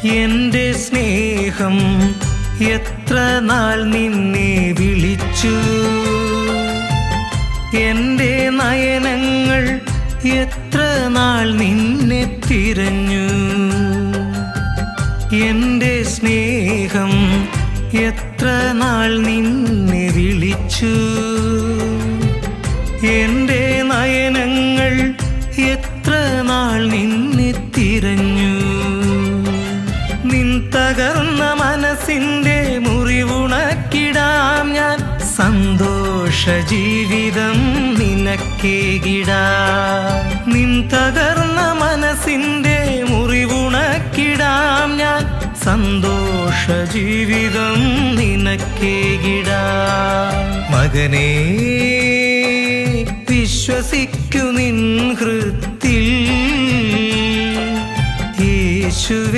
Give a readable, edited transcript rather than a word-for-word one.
എൻ്റെ സ്നേഹം എത്ര നാൾ നിന്നെ വിളിച്ചു, എൻ്റെ നയനങ്ങൾ എത്ര നാൾ നിന്നെ തിരഞ്ഞു. എൻ്റെ സ്നേഹം എത്ര നാൾ നിന്നെ വിളിച്ചു, എൻ്റെ നയനങ്ങൾ എത്ര നാൾ നിന്നെ തിരഞ്ഞു. നിൻ തകർന്ന മനസ്സിൻ്റെ മുറിവുണക്കിടാം ഞാൻ, സന്തോഷ ജീവിതം നിനക്കേകിടാം. നിൻ തകർന്ന മനസ്സിൻ്റെ മുറിവുണക്കിടാം ഞാൻ, സന്തോഷ ജീവിതം നിനക്കേകിടാം. മകനേ, വിശ്വസിക്കു നിൻ ഹൃത്തിൽ യേശുവേ.